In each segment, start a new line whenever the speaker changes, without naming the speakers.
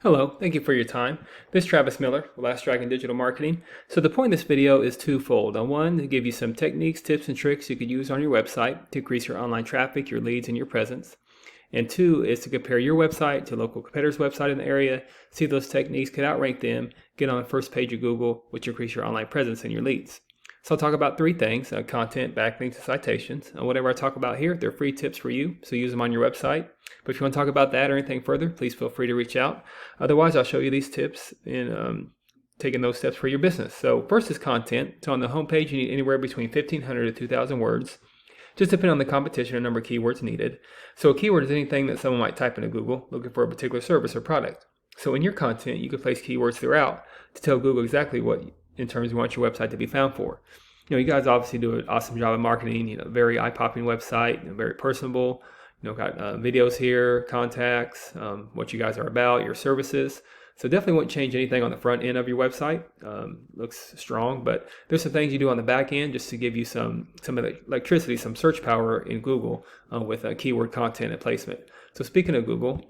Hello, thank you for your time. This is Travis Miller with Last Dragon Digital Marketing. So the point of this video is twofold. One, to give you some techniques, tips, and tricks you could use on your website to increase your online traffic, your leads, and your presence. And two is to compare your website to local competitors' website in the area, see if those techniques could outrank them, get on the first page of Google, which increase your online presence and your leads. So I'll talk about three things, content, backlinks, and citations. Whatever I talk about here, they're free tips for you, so use them on your website. But if you want to talk about that or anything further, please feel free to reach out. Otherwise, I'll show you these tips in taking those steps for your business. So first is content. So on the homepage, you need anywhere between 1,500 to 2,000 words, just depending on the competition and number of keywords needed. So a keyword is anything that someone might type into Google looking for a particular service or product. So in your content, you can place keywords throughout to tell Google exactly what in terms you want your website to be found for. You guys obviously do an awesome job of marketing, very eye-popping website, very personable, got videos here, contacts, what you guys are about, your services. So definitely wouldn't change anything on the front end of your website. Looks strong, but there's some things you do on the back end just to give you some of the electricity, some search power in Google with keyword content and placement. So speaking of Google,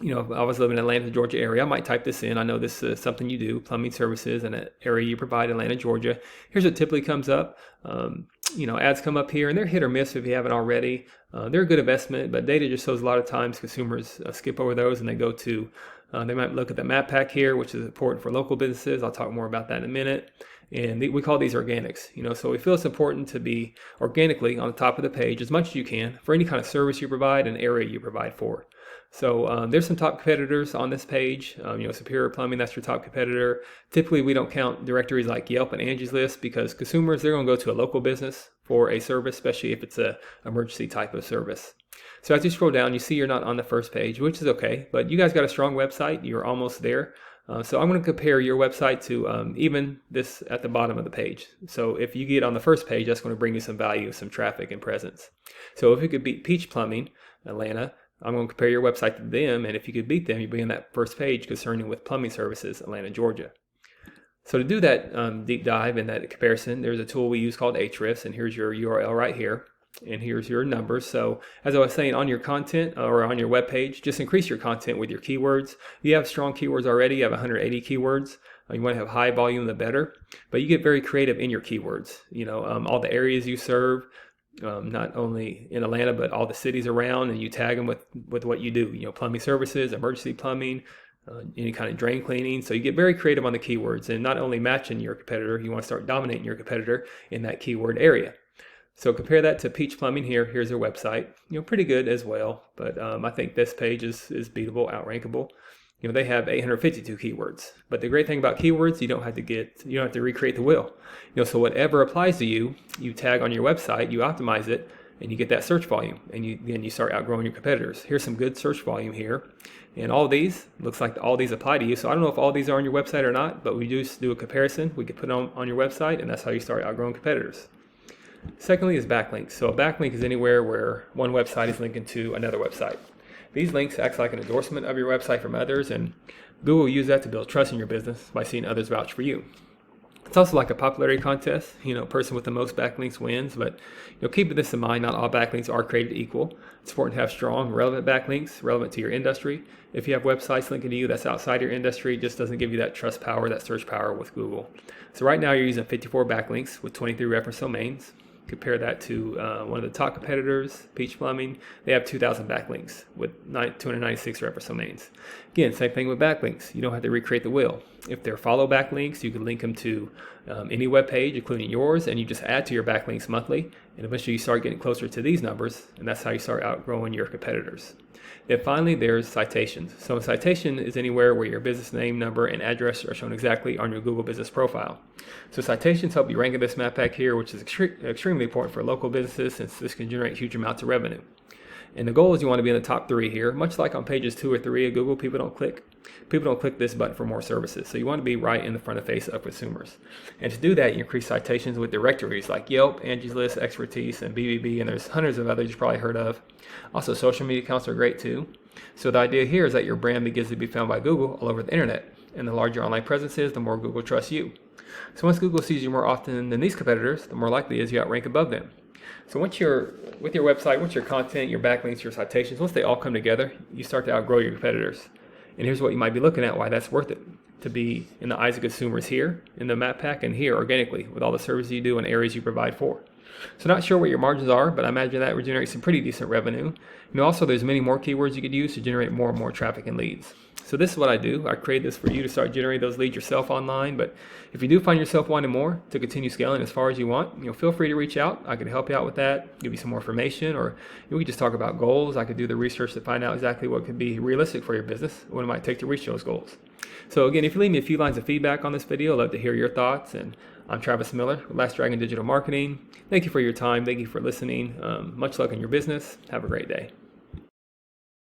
if I was living in Atlanta, Georgia area, I might type this in. I know this is something you do, plumbing services in an area you provide, Atlanta, Georgia. Here's what typically comes up. Ads come up here, and they're hit or miss if you haven't already. They're a good investment, but data just shows a lot of times consumers skip over those and they go to, they might look at the map pack here, which is important for local businesses. I'll talk more about that in a minute. And we call these organics, so we feel it's important to be organically on the top of the page as much as you can for any kind of service you provide and area you provide for. So there's some top competitors on this page. Superior Plumbing, that's your top competitor. Typically, we don't count directories like Yelp and Angie's List because consumers, they're going to go to a local business for a service, especially if it's a emergency type of service. So as you scroll down, you see you're not on the first page, which is okay, but you guys got a strong website. You're almost there. So I'm going to compare your website to even this at the bottom of the page. So if you get on the first page, that's going to bring you some value, some traffic and presence. So if you could beat Peach Plumbing, Atlanta, I'm going to compare your website to them, and if you could beat them, you'd be on that first page concerning with plumbing services, Atlanta, Georgia. So to do that deep dive and that comparison, there's a tool we use called Ahrefs, and here's your URL right here, and here's your numbers. So as I was saying, on your content or on your web page, just increase your content with your keywords. You have strong keywords already. You have 180 keywords. You want to have high volume, the better. But you get very creative in your keywords. All the areas you serve. Not only in Atlanta, but all the cities around, and you tag them with what you do, plumbing services, emergency plumbing, any kind of drain cleaning. So you get very creative on the keywords and not only matching your competitor, you want to start dominating your competitor in that keyword area. So compare that to Peach Plumbing here. Here's their website, pretty good as well, but I think this page is beatable, outrankable. They have 852 keywords, but the great thing about keywords, you don't have to recreate the wheel. So whatever applies to you, you tag on your website, you optimize it, and you get that search volume, and then you start outgrowing your competitors. Here's some good search volume here, and all these looks like all these apply to you. So I don't know if all these are on your website or not, but we do a comparison. We could put them on your website, and that's how you start outgrowing competitors. Secondly is backlinks. So a backlink is anywhere where one website is linking to another website. These links act like an endorsement of your website from others, and Google will use that to build trust in your business by seeing others vouch for you. It's also like a popularity contest. Person with the most backlinks wins, but keeping this in mind, not all backlinks are created equal. It's important to have strong, relevant backlinks, relevant to your industry. If you have websites linking to you that's outside your industry, it just doesn't give you that trust power, that search power with Google. So right now you're using 54 backlinks with 23 reference domains. Compare that to one of the top competitors, Peach Plumbing. They have 2,000 backlinks with 296 reference domains. Again, same thing with backlinks. You don't have to recreate the wheel. If they're follow backlinks, you can link them to any web page, including yours, and you just add to your backlinks monthly. And eventually you start getting closer to these numbers, and that's how you start outgrowing your competitors. Then finally, there's citations. So a citation is anywhere where your business name, number, and address are shown exactly on your Google business profile. So citations help you rank in this map pack here, which is extremely important for local businesses since this can generate huge amounts of revenue. And the goal is you want to be in the top 3 here. Much like on pages 2 or 3 of Google, people don't click this button for more services. So you want to be right in the front of face of consumers. And to do that, you increase citations with directories like Yelp, Angie's List, Expertise, and BBB, and there's hundreds of others you've probably heard of. Also, social media accounts are great too. So the idea here is that your brand begins to be found by Google all over the internet. And the larger your online presence is, the more Google trusts you. So once Google sees you more often than these competitors, the more likely it is you outrank above them. So once you're with your website, once your content, your backlinks, your citations, once they all come together, you start to outgrow your competitors. And here's what you might be looking at, why that's worth it to be in the eyes of consumers here in the map pack and here organically with all the services you do and areas you provide for. So not sure what your margins are, but I imagine that would generate some pretty decent revenue. Also, there's many more keywords you could use to generate more and more traffic and leads. So this is what I do. I create this for you to start generating those leads yourself online. But if you do find yourself wanting more to continue scaling as far as you want, feel free to reach out. I can help you out with that, give you some more information, or we could just talk about goals. I could do the research to find out exactly what could be realistic for your business, what it might take to reach those goals. So again, if you leave me a few lines of feedback on this video, I'd love to hear your thoughts. And I'm Travis Miller with Last Dragon Digital Marketing. Thank you for your time. Thank you for listening. Much luck in your business. Have a great day.